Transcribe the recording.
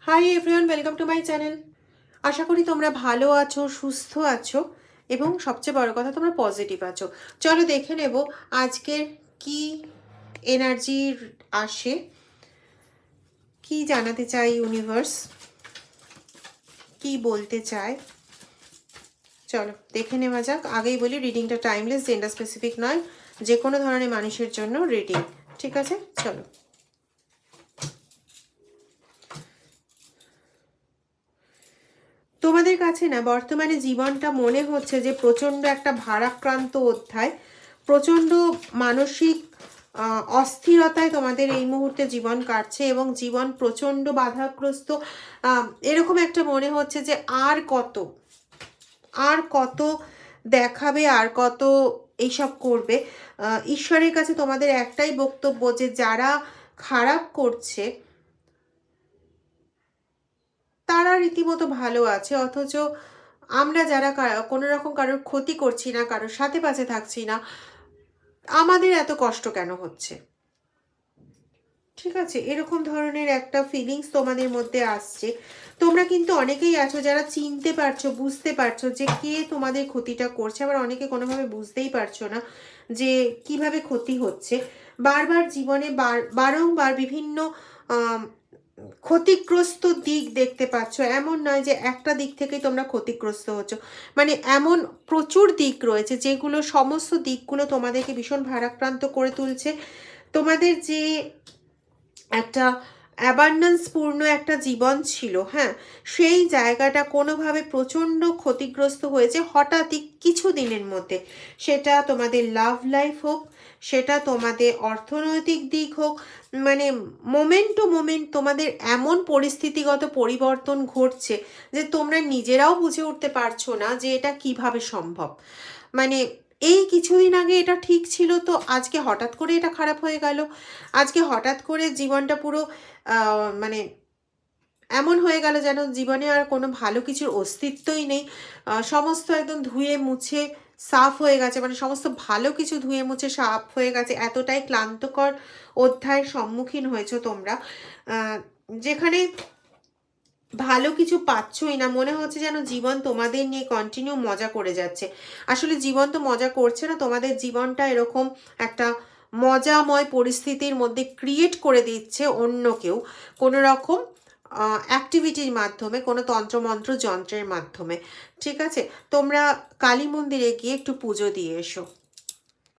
High everyone, welcome to my channel. আশা করি তোমরা ভালো আছো, সুস্থ আছো এবং সবচেয়ে বড় কথা তোমরা পজিটিভ আছো। চলো দেখে নেব আজকের কি এনার্জি আসে, কি জানাতে চাই ইউনিভার্স, কি বলতে চায়। চলো দেখে নেওয়া যাক। আগেই বলি রিডিংটা টাইমলেস, জেন্ডার স্পেসিফিক নয়, যে কোনো ধরনের মানুষের জন্য রিডিং। ঠিক আছে, চলো। তোমাদের কাছে না বর্তমানে জীবনটা মনে হচ্ছে যে প্রচণ্ড একটা ভারাক্রান্ত অধ্যায়, প্রচণ্ড মানসিক অস্থিরতায় তোমাদের এই মুহূর্তে জীবন কাটছে এবং জীবন প্রচণ্ড বাধাগ্রস্ত। এরকম একটা মনে হচ্ছে যে আর কত দেখাবে, আর কত এইসব করবে। ঈশ্বরের কাছে তোমাদের একটাই বক্তব্য যে যারা খারাপ করছে তারা রীতিমতো ভালো আছে, অথচ আমরা যারা কোনো রকম কারোর ক্ষতি করছি না, কারোর সাথে পাশে থাকছি না, আমাদের এত কষ্ট কেন হচ্ছে? ঠিক আছে, এরকম ধরনের একটা ফিলিংস তোমাদের মধ্যে আসছে। তোমরা কিন্তু অনেকেই আছো যারা চিনতে পারছো, বুঝতে পারছো যে কে তোমাদের ক্ষতিটা করছে, আবার অনেকে কোনোভাবে বুঝতেই পারছো না যে কিভাবে ক্ষতি হচ্ছে। বারবার জীবনে বারংবার বিভিন্ন ক্ষতিগ্রস্ত দিক দেখতে পাচ্ছ। এমন নয় যে একটা দিক থেকেই তোমরা ক্ষতিগ্রস্ত হচ্ছ, মানে এমন প্রচুর দিক রয়েছে যেগুলো, সমস্ত দিকগুলো তোমাদেরকে ভীষণ ভারাক্রান্ত করে তুলছে। তোমাদের যে একটা অ্যাবান্ডেন্স পূর্ণ একটা জীবন ছিল, হ্যাঁ, সেই জায়গাটা কোনোভাবে প্রচণ্ড ক্ষতিগ্রস্ত হয়েছে হঠাৎই কিছু দিনের মধ্যে। সেটা তোমাদের লাভ লাইফ হোক, সেটা তোমাদের অর্থনৈতিক দিক হোক, মানে মোমেন্ট টু মোমেন্ট তোমাদের এমন পরিস্থিতিগত পরিবর্তন ঘটছে যে তোমরা নিজেরাও বুঝে উঠতে পারছো না যে এটা কিভাবে সম্ভব। মানে এই কিছুদিন আগে এটা ঠিক ছিল, তো আজকে হঠাৎ করে এটা খারাপ হয়ে গেল। আজকে হঠাৎ করে জীবনটা পুরো মানে এমন হয়ে গেল যেন জীবনে আর কোনো ভালো কিছুর অস্তিত্বই নেই। সমস্ত একদম ধুয়ে মুছে সাফ হয়ে গেছে, মানে সমস্ত ভালো কিছু ধুয়ে মুছে সাফ হয়ে গেছে। এতটাই ক্লান্তকর অধ্যায়ের সম্মুখীন হয়েছো তোমরা, যেখানে ভালো কিছু পাচ্ছই না। মনে হচ্ছে যেন জীবন তোমাদের নিয়ে কন্টিনিউ মজা করে যাচ্ছে। আসলে জীবন তো মজা করছে না, তোমাদের জীবনটা এরকম একটা মজাময় পরিস্থিতির মধ্যে ক্রিয়েট করে দিচ্ছে অন্য কেউ, কোনো রকম অ্যাক্টিভিটির মাধ্যমে, কোনো তন্ত্রমন্ত্র যন্ত্রের মাধ্যমে। ঠিক আছে, তোমরা কালী মন্দিরে গিয়ে একটু পুজো দিয়ে এসো।